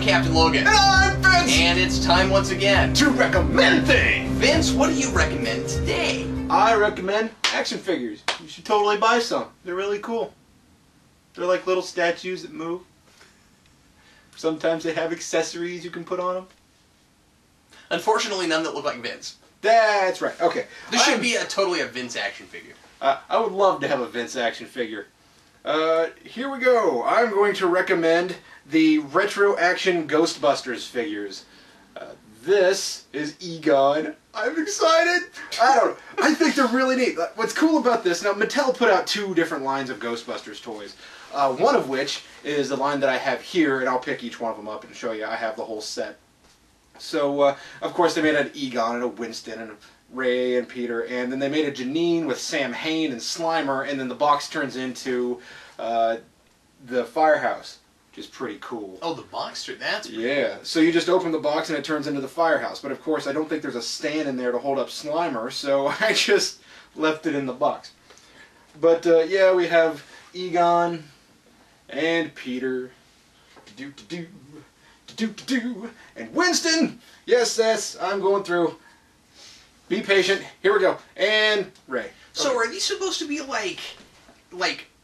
Captain Logan. And I'm Vince! And it's time once again to recommend things! Vince, what do you recommend today? I recommend action figures. You should totally buy some. They're really cool. They're like little statues that move. Sometimes they have accessories you can put on them. Unfortunately, none that look like Vince. That's right. Okay. This should be totally a Vince action figure. I would love to have a Vince action figure. Here we go. I'm going to recommend the Retroactive Ghostbusters figures. This is Egon. I'm excited. I don't know. I think they're really neat. What's cool about this, now Mattel put out 2 different lines of Ghostbusters toys. One of which is the line that I have here, and I'll pick each one of them up and show you. I have the whole set. So, of course, they made an Egon and a Winston and a Ray and Peter, and then they made a Janine with Sam Hain and Slimer, and then the box turns into the Firehouse, which is pretty cool. Oh, the box, that's pretty yeah. cool. So you just open the box and it turns into the Firehouse, but of course I don't think there's a stand in there to hold up Slimer, so I just left it in the box. But yeah, we have Egon and Peter, and Winston. Yes, I'm going through. Be patient. Here we go. And Ray. So Okay. are these supposed to be like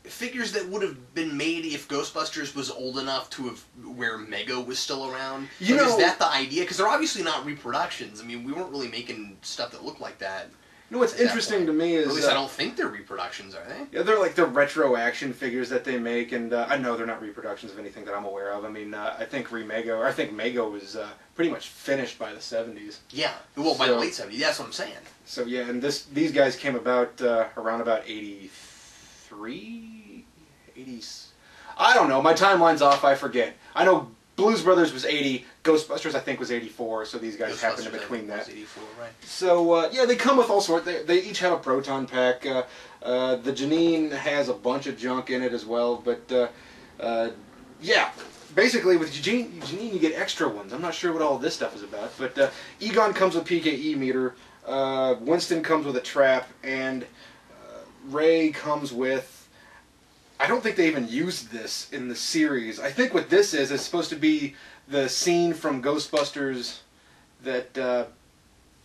figures that would have been made if Ghostbusters was old enough to have where Mego was still around? You know, is that the idea? Because they're obviously not reproductions. I mean, we weren't really making stuff that looked like that. You know what's interesting to me is... Or at least I don't think they're reproductions, are they? Yeah, they're like the retro action figures that they make, and I know they're not reproductions of anything that I'm aware of. I mean, I think Mego was pretty much finished by the 70s. Yeah, well, by the late 70s, that's what I'm saying. So yeah, and these guys came about around about 83, 80s. I don't know, my timeline's off, I forget. I know Blues Brothers was 80, Ghostbusters I think was 84, so these guys happened in between that. 84, right. So yeah, they come with all sorts. They each have a proton pack. The Janine has a bunch of junk in it as well, but yeah. Basically, with Janine, you get extra ones. I'm not sure what all this stuff is about, but Egon comes with PKE meter, Winston comes with a trap, and Ray comes with... I don't think they even used this in the series. I think what this is supposed to be the scene from Ghostbusters that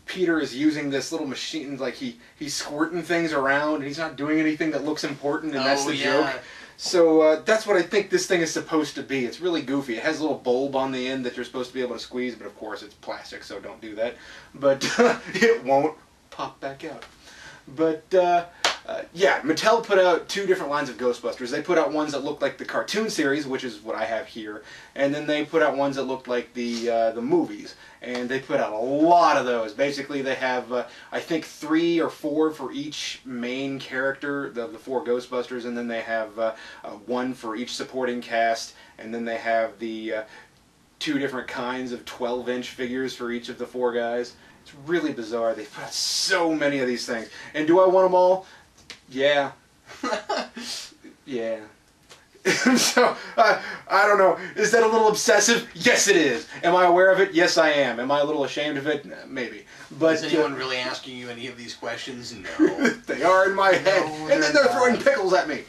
Peter is using this little machine, like he's squirting things around, and he's not doing anything that looks important, and that's the joke. So that's what I think this thing is supposed to be. It's really goofy. It has a little bulb on the end that you're supposed to be able to squeeze, but of course it's plastic, so don't do that. But it won't pop back out. But yeah, Mattel put out 2 different lines of Ghostbusters. They put out ones that look like the cartoon series, which is what I have here, and then they put out ones that looked like the movies. And they put out a lot of those. Basically, they have I think 3 or 4 for each main character, the 4 Ghostbusters, and then they have 1 for each supporting cast, and then they have the 2 different kinds of 12-inch figures for each of the 4 guys. It's really bizarre. They put out so many of these things. And do I want them all? Yeah. Yeah. So, I don't know. Is that a little obsessive? Yes, it is. Am I aware of it? Yes, I am. Am I a little ashamed of it? Maybe. But is anyone really asking you any of these questions? No. They are in my head. And then they're throwing pickles at me.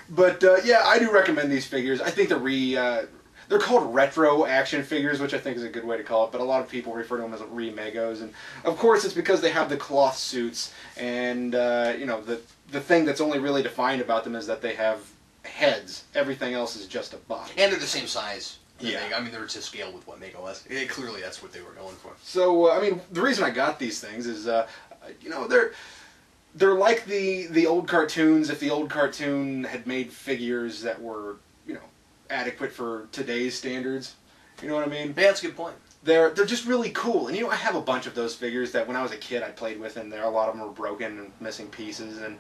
But yeah, I do recommend these figures. I think they're called retro action figures, which I think is a good way to call it, but a lot of people refer to them as re-Megos, and of course it's because they have the cloth suits, and you know, the thing that's only really defined about them is that they have heads. Everything else is just a body. And they're the same size. Yeah. I mean, they're to scale with what Mego was. Clearly that's what they were going for. So, I mean, the reason I got these things is, you know, they're like the old cartoons. If the old cartoon had made figures that were, you know, adequate for today's standards, you know what I mean? Yeah, that's a good point. They're just really cool, and you know, I have a bunch of those figures that when I was a kid I played with, and a lot of them were broken and missing pieces, and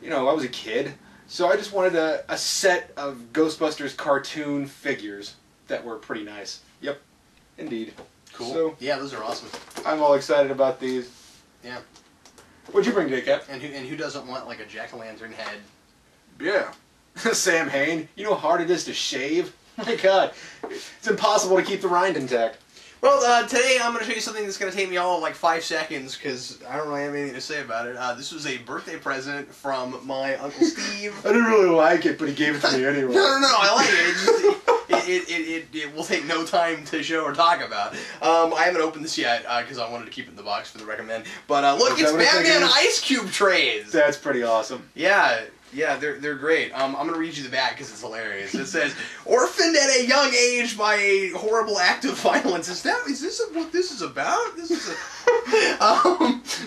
you know, I was a kid, so I just wanted a set of Ghostbusters cartoon figures that were pretty nice. Yep, indeed. Cool. So, yeah, those are awesome. I'm all excited about these. Yeah. What'd you bring today, Cap? And who doesn't want like a jack-o'-lantern head? Yeah. Sam Hain, you know how hard it is to shave? My God, it's impossible to keep the rind intact. Well, today I'm going to show you something that's going to take me all of like 5 seconds because I don't really have anything to say about it. This was a birthday present from my Uncle Steve. I didn't really like it, but he gave it to me anyway. No, I like it. it will take no time to show or talk about. I haven't opened this yet because I wanted to keep it in the box for the recommend. But look, it's Batman Ice Cube trays. That's pretty awesome. Yeah. Yeah, they're great. I'm going to read you the back because it's hilarious. It says, orphaned at a young age by a horrible act of violence. Is this what this is about? This is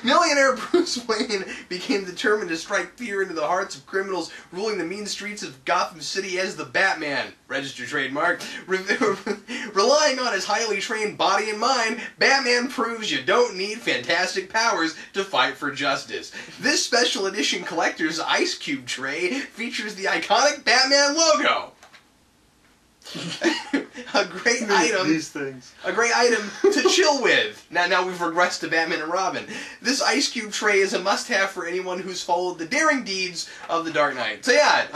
millionaire Bruce Wayne became determined to strike fear into the hearts of criminals, ruling the mean streets of Gotham City as the Batman. Registered trademark. Relying on his highly trained body and mind, Batman proves you don't need fantastic powers to fight for justice. This special edition collector's Ice Cube tray features the iconic Batman logo. A great item. These things. A great item to chill with. Now we've regressed to Batman and Robin. This Ice Cube tray is a must-have for anyone who's followed the daring deeds of the Dark Knight. So yeah,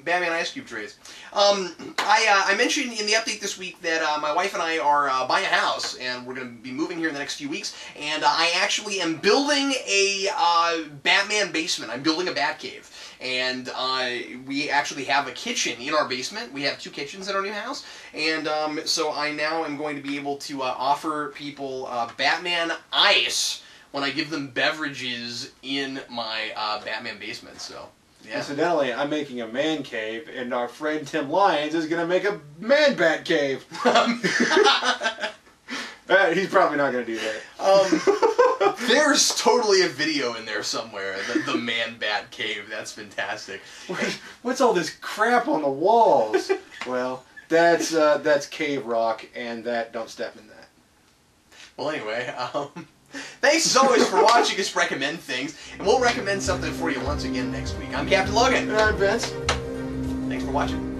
Batman Ice Cube trays. I mentioned in the update this week that my wife and I are buying a house, and we're going to be moving here in the next few weeks, and I actually am building a Batman basement. I'm building a Batcave. And we actually have a kitchen in our basement. We have 2 kitchens at our new house. And so I now am going to be able to offer people Batman Ice when I give them beverages in my Batman basement. So, yeah. Incidentally, I'm making a man cave, and our friend Tim Lyons is going to make a man bat cave. He's probably not going to do that. There's totally a video in there somewhere. The man bat cave. That's fantastic. What's all this crap on the walls? Well, that's cave rock, and don't step in that. Well, anyway, thanks as always for watching us recommend things, and we'll recommend something for you once again next week. I'm Captain Logan. And I'm Vince. Thanks for watching.